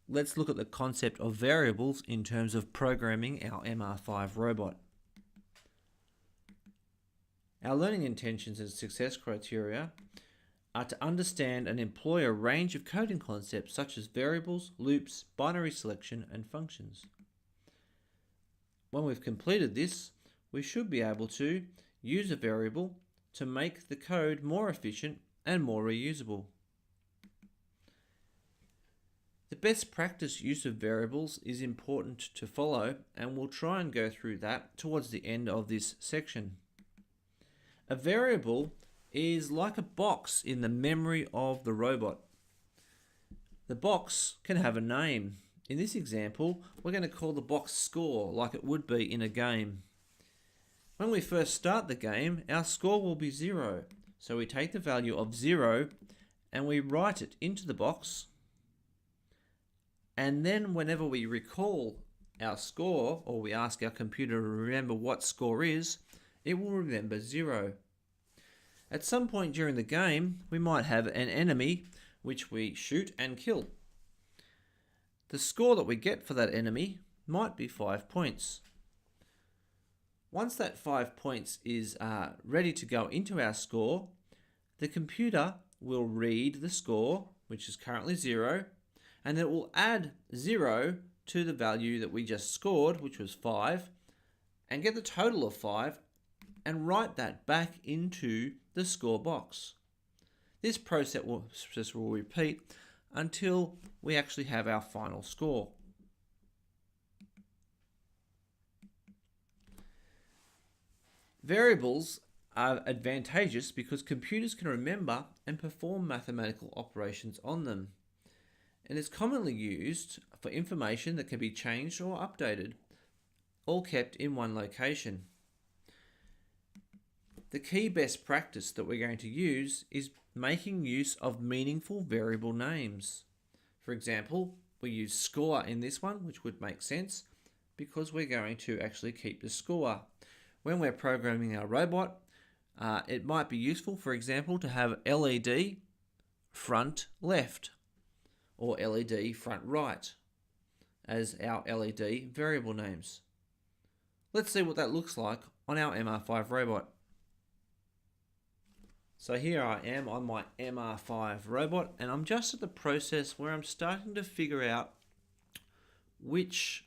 let's look at the concept of variables in terms of programming our MR5 robot. Our learning intentions and success criteria are to understand and employ a range of coding concepts such as variables, loops, binary selection, and functions. When we've completed this, we should be able to use a variable to make the code more efficient and more reusable. The best practice use of variables is important to follow, and we'll try and go through that towards the end of this section. A variable is like a box in the memory of the robot. The box can have a name. In this example, we're going to call the box score like it would be in a game. When we first start the game, our score will be 0. So we take the value of 0 and we write it into the box. And then whenever we recall our score, or we ask our computer to remember what score is, it will remember 0. At some point during the game, we might have an enemy which we shoot and kill. The score that we get for that enemy might be 5 points. Once that 5 points is ready to go into our score, the computer will read the score, which is currently 0, and it will add 0 to the value that we just scored, which was 5, and get the total of 5 and write that back into the score box. This process will repeat until we actually have our final score. Variables are advantageous because computers can remember and perform mathematical operations on them. It is commonly used for information that can be changed or updated, all kept in one location. The key best practice that we're going to use is making use of meaningful variable names. For example, we use score in this one, which would make sense because we're going to actually keep the score. When we're programming our robot, it might be useful, for example, to have LED front left or LED front right as our LED variable names. Let's see what that looks like on our MR5 robot. So here I am on my MR5 robot, and I'm just at the process where I'm starting to figure out which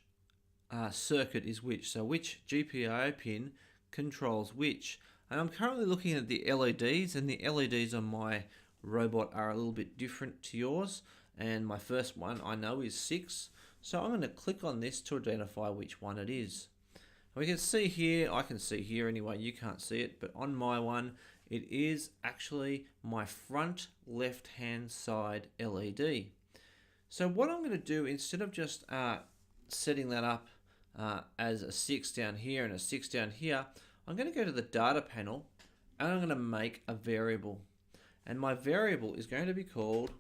circuit is which, so which GPIO pin controls which. And I'm currently looking at the LEDs, and the LEDs on my robot are a little bit different to yours, and my first one I know is 6, so I'm going to click on this to identify which one it is. We can see here, I can see here anyway, you can't see it, but on my one it is actually my front left hand side LED. So what I'm going to do, instead of just setting that up as a 6 down here and a 6 down here, I'm going to go to the data panel and I'm going to make a variable. And my variable is going to be called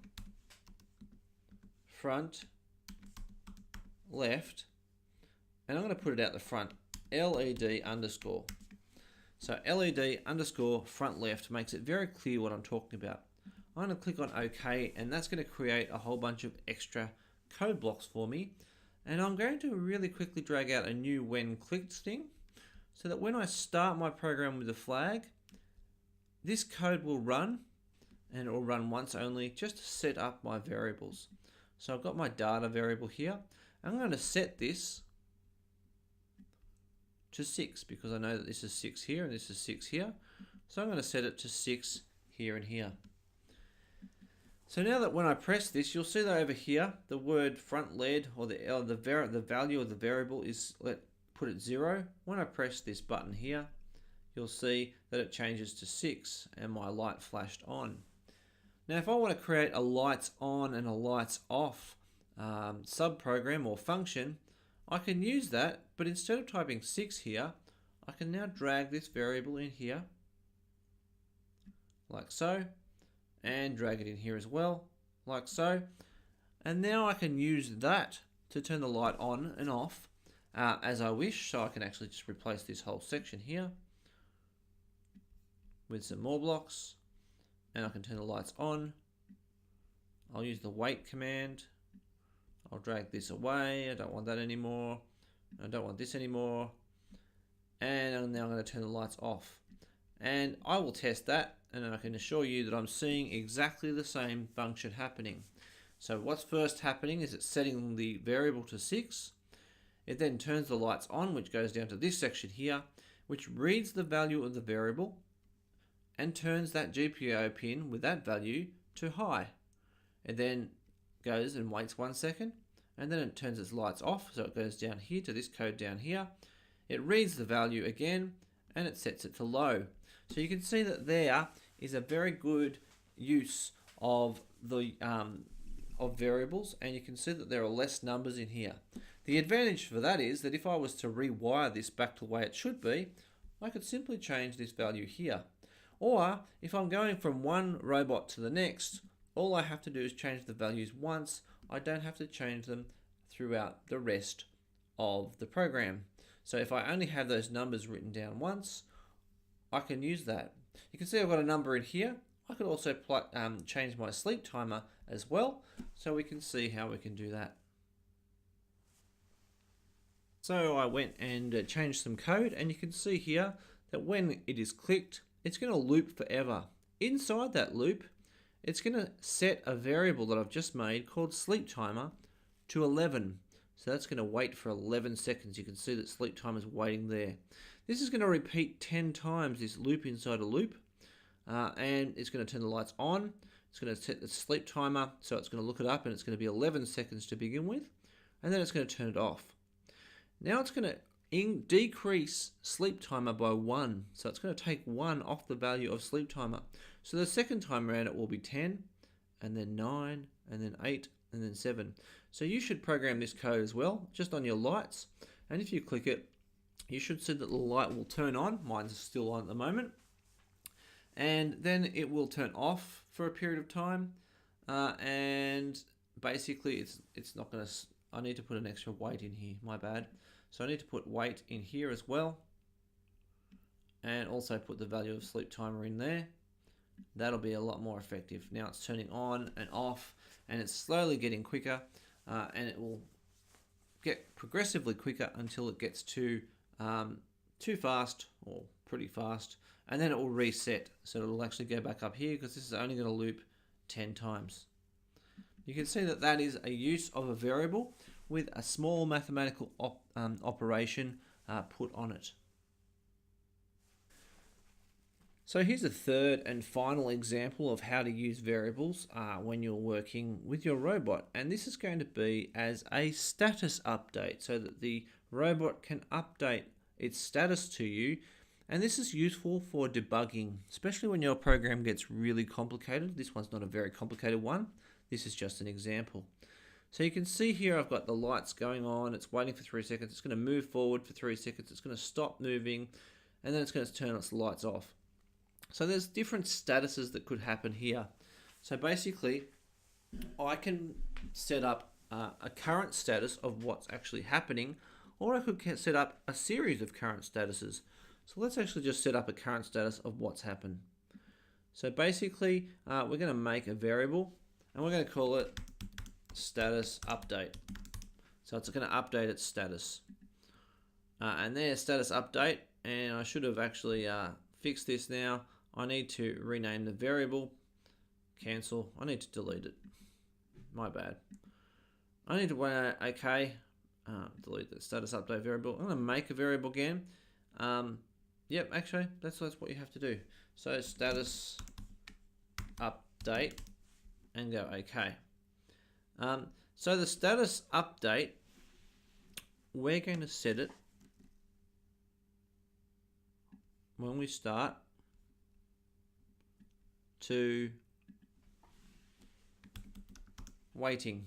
front left, and I'm going to put it out the front, LED underscore. So LED underscore front left makes it very clear what I'm talking about. I'm going to click on OK, and that's going to create a whole bunch of extra code blocks for me. And I'm going to really quickly drag out a new when clicked thing, so that when I start my program with a flag, this code will run, and it will run once only, just to set up my variables. So I've got my data variable here. I'm going to set this to 6 because I know that this is 6 here and this is 6 here. So I'm going to set it to 6 here and here. So now that when I press this, you'll see that over here, the word front led, or the value of the variable is put at 0. When I press this button here, you'll see that it changes to 6 and my light flashed on. Now if I want to create a lights on and a lights off subprogram or function, I can use that, but instead of typing 6 here, I can now drag this variable in here, like so, and drag it in here as well, like so. And now I can use that to turn the light on and off as I wish. So I can actually just replace this whole section here with some more blocks, and I can turn the lights on. I'll use the wait command. I'll drag this away. I don't want that anymore. I don't want this anymore. And now I'm going to turn the lights off. And I will test that, and I can assure you that I'm seeing exactly the same function happening. So what's first happening is it's setting the variable to 6. It then turns the lights on, which goes down to this section here, which reads the value of the variable and turns that GPIO pin with that value to high. It then goes and waits 1 second, and then it turns its lights off, so it goes down here to this code down here. It reads the value again, and it sets it to low. So you can see that there is a very good use of the of variables, and you can see that there are less numbers in here. The advantage for that is that if I was to rewire this back to the way it should be, I could simply change this value here. Or if I'm going from one robot to the next, all I have to do is change the values once. I don't have to change them throughout the rest of the program. So if I only have those numbers written down once, I can use that. You can see I've got a number in here. I could also change my sleep timer as well, so we can see how we can do that. So I went and changed some code, and you can see here that when it is clicked, it's going to loop forever. Inside that loop, it's going to set a variable that I've just made called sleep timer to 11. So that's going to wait for 11 seconds. You can see that sleep timer is waiting there. This is going to repeat 10 times, this loop inside a loop, and it's going to turn the lights on. It's going to set the sleep timer, so it's going to look it up, and it's going to be 11 seconds to begin with, and then it's going to turn it off. Now it's going to decrease sleep timer by 1, so it's going to take 1 off the value of sleep timer. So the second time around it will be 10, and then 9, and then 8, and then 7. So you should program this code as well, just on your lights, and if you click it, you should see that the light will turn on. Mine's still on at the moment. And then it will turn off for a period of time. And basically it's not going to... I need to put an extra wait in here, my bad. So I need to put wait in here as well. And also put the value of sleep timer in there. That'll be a lot more effective. Now it's turning on and off, and it's slowly getting quicker. And it will get progressively quicker until it gets to too fast or pretty fast, and then it will reset, so it'll actually go back up here because this is only going to loop 10 times. You can see that that is a use of a variable with a small mathematical operation put on it. So here's a third and final example of how to use variables when you're working with your robot, and this is going to be as a status update so that the robot can update its status to you. And this is useful for debugging, especially when your program gets really complicated. This one's not a very complicated one. This is just an example. So you can see here I've got the lights going on. It's waiting for 3 seconds. It's going to move forward for 3 seconds. It's going to stop moving, and then it's going to turn its lights off. So there's different statuses that could happen here. So basically, I can set up a current status of what's actually happening, or I could set up a series of current statuses. So let's actually just set up a current status of what's happened. So basically, we're going to make a variable, and we're going to call it status update. So it's going to update its status. And there's status update, and I should have actually fixed this now. I need to rename the variable, cancel. I need to delete it. My bad. I need to okay. Delete the status update variable. I'm going to make a variable again. Yep, actually, that's what you have to do. So status update and go okay. So the status update, we're going to set it when we start to waiting.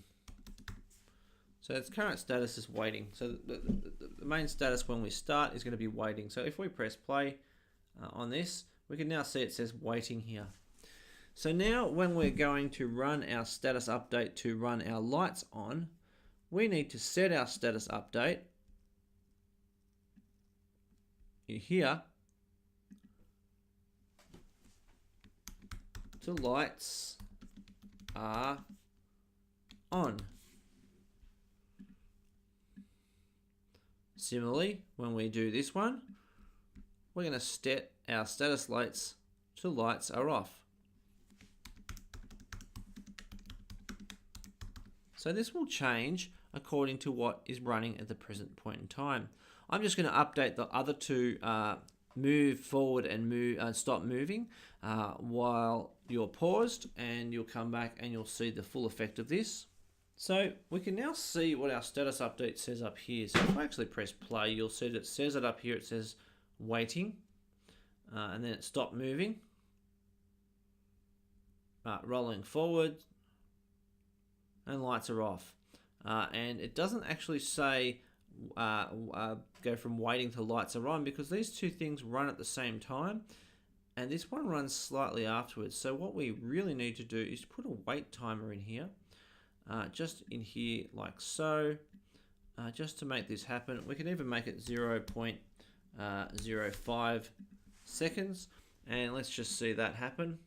So its current status is waiting. So the main status when we start is going to be waiting. So if we press play on this, we can now see it says waiting here. So now when we're going to run our status update to run our lights on, we need to set our status update in here to lights are on. Similarly, when we do this one, we're going to set our status lights to lights are off. So this will change according to what is running at the present point in time. I'm just going to update the other two move forward and stop moving while you're paused, and you'll come back and you'll see the full effect of this. So we can now see what our status update says up here. So if I actually press play, you'll see that it says it up here. It says waiting, and then it stopped moving, rolling forward, and lights are off. And it doesn't actually say go from waiting to lights are on, because these two things run at the same time, and this one runs slightly afterwards. So what we really need to do is put a wait timer in here, just in here like so, just to make this happen. We can even make it 0.05 seconds, and let's just see that happen.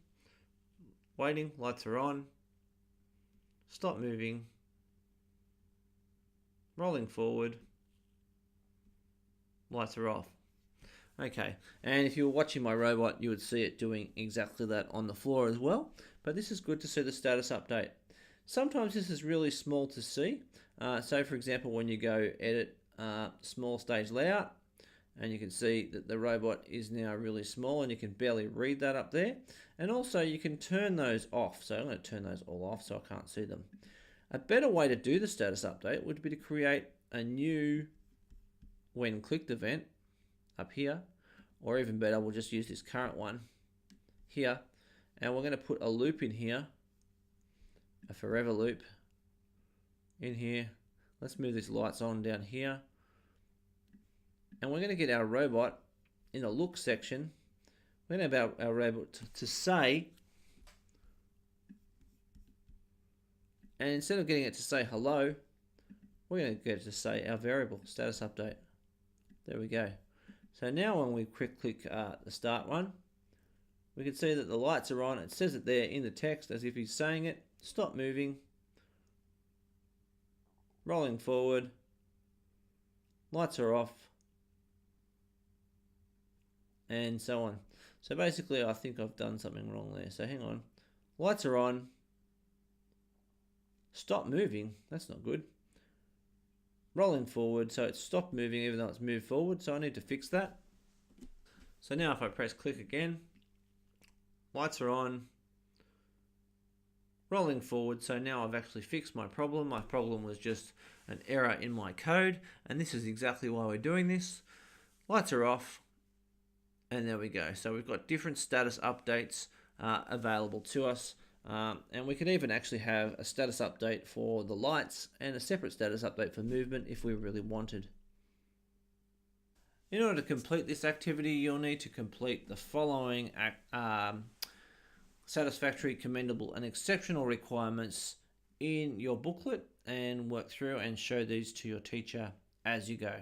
Waiting, lights are on, stop moving, rolling forward, lights are off. Okay, and if you were watching my robot, you would see it doing exactly that on the floor as well. But this is good to see the status update. Sometimes this is really small to see. So for example, when you go edit small stage layout, and you can see that the robot is now really small, and you can barely read that up there. And also you can turn those off. So I'm going to turn those all off so I can't see them. A better way to do the status update would be to create a new when clicked event up here, or even better, we'll just use this current one here, and we're going to put a loop in here, a forever loop in here. Let's move these lights on down here, and we're going to get our robot in the look section. We're going to have our robot to say, and instead of getting it to say hello, we're going to get it to say our variable status update. There we go. So now when we click the start one, we can see that the lights are on. It says it there in the text as if he's saying it. Stop moving, rolling forward, lights are off, and so on. So basically I think I've done something wrong there. So hang on. Lights are on, stop moving, that's not good. Rolling forward, so it's stopped moving even though it's moved forward, so I need to fix that. So now if I press click again, lights are on, rolling forward, so now I've actually fixed my problem. My problem was just an error in my code, and this is exactly why we're doing this. Lights are off, and there we go. So we've got different status updates available to us. And we could even actually have a status update for the lights and a separate status update for movement if we really wanted. In order to complete this activity, you'll need to complete the following satisfactory, commendable and exceptional requirements in your booklet, and work through and show these to your teacher as you go.